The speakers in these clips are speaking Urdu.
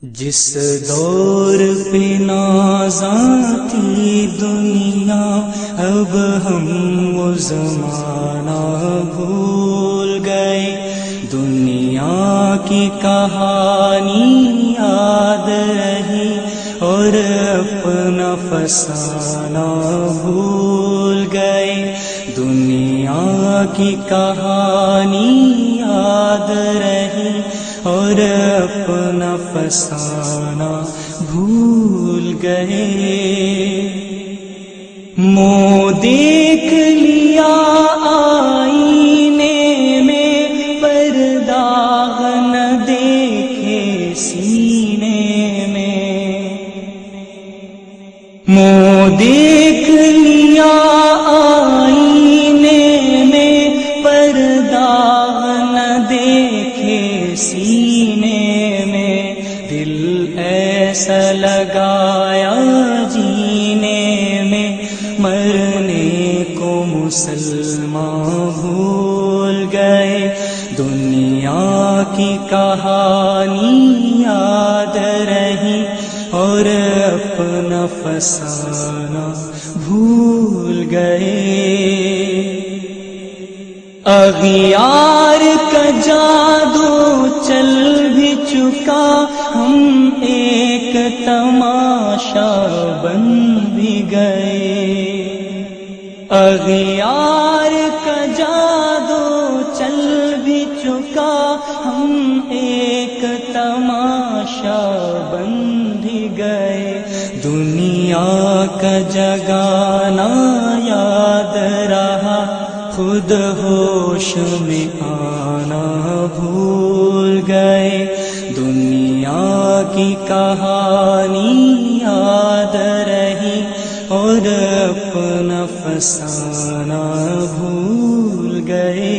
جس دور پہ نازاں تھی دنیا، اب ہم وہ زمانہ بھول گئے۔ دنیا کی کہانی یاد رہی اور اپنا فسانہ بھول گئے۔ دنیا کی کہانی یاد رہی اور اپنا فسانہ بھول گئے۔ منہ دیکھ لیا آئینے میں، پر داغ نہ دیکھے سینے میں۔ منہ دیکھ لیا آئینے میں، پر داغ نہ دیکھے سینے میں۔ دل ایسا لگایا جینے میں، مرنے کو مسلمان بھول گئے۔ دنیا کی کہانی یاد رہی اور اپنا فسانہ بھول گئے۔ اغیار کا جادو چل بھی چکا، ہم ایک تماشا بن بھی گئے۔ اغیار کا جادو چل بھی چکا، ہم ایک تماشا بن بھی گئے۔ دنیا کا جگانا یاد رہا، خود ہوش میں آنا بھول گئے۔ دنیا کی کہانی یاد رہی اور اپنا فسانہ بھول گئے۔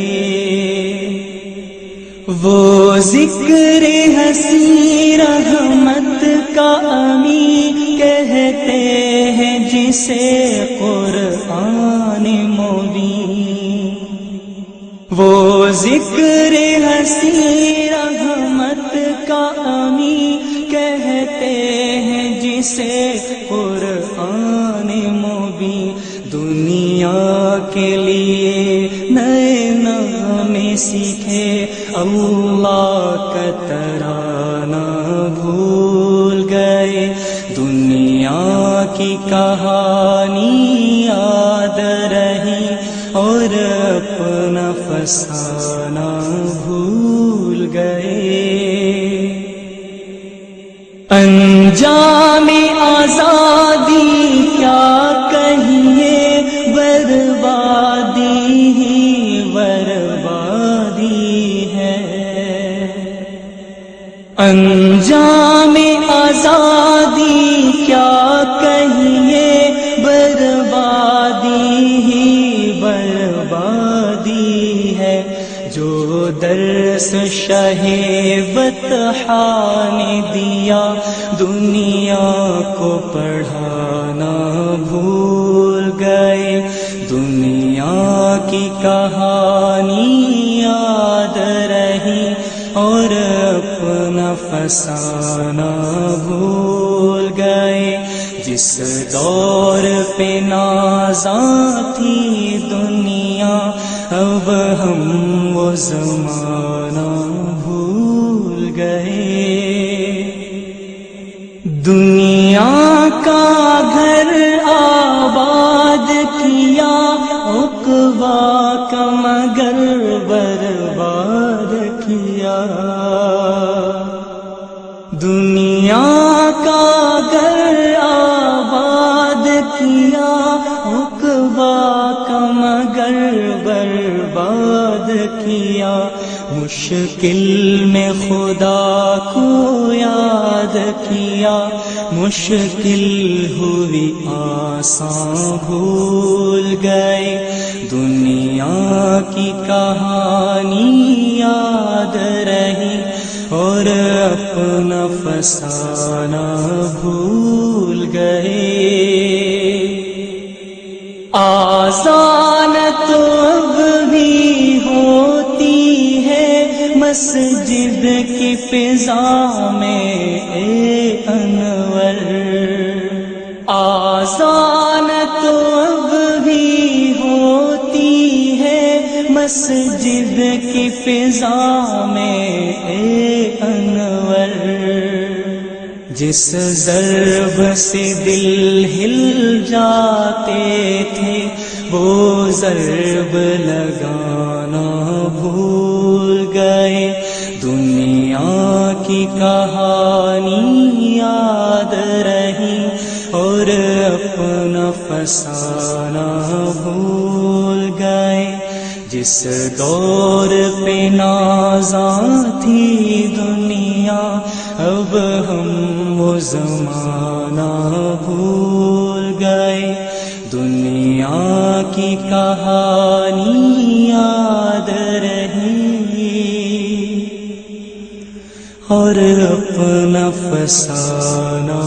وہ ذکر ہنسی رحمت کا امی کہتے ہیں جسے قرآن مبین۔ وہ ذکر ہنسی رحمت کا امی کہتے ہیں جسے قرآن مبین۔ دنیا کے لیے نئے نغمے سیکھے، اللہ کا ترانہ بھول گئے۔ دنیا کی کہانی یاد رہی اور اپنا فسانہ بھول گئے۔ انجام آزادی کیا کہیے، بربادی ہی بربادی ہے۔ انجام آزادی کیا کہیے، بربادی ہی بربادی ہے۔ جو درس شاہ بطحا نے دیا، دنیا کو پڑھانا بھول گئے۔ دنیا کی کہانی یاد رہی اور اپنا فسانہ بھول گئے۔ جس دور پہ نازاں تھی دنیا، اب ہم وہ زمانہ بھول گئے۔ دنیا کا گھر آباد کیا، عقبہ کا مگر برباد کیا۔ دنیا کا گھر آباد کیا، عقبہ کا مگر برباد کیا۔ مشکل میں خدا کو یاد کیا، مشکل ہوئی آسان بھول گئے۔ دنیا کی کہانی یاد رہی اور اپنا فسانہ بھول گئے۔ آذان تو اب بھی ہوتی ہے مسجد کی فضا میں مسجد کی فضا میں اے انور، جس ضرب سے دل ہل جاتے تھے وہ ضرب لگانا بھول گئے، دنیا کی کہانی یاد رہی اور اپنا فسانہ بھول گئے، جس دور پہ نازاں تھی دنیا اب ہم وہ زمانہ بھول گئے، دنیا کی کہانی یاد رہی اور اپنا فسانہ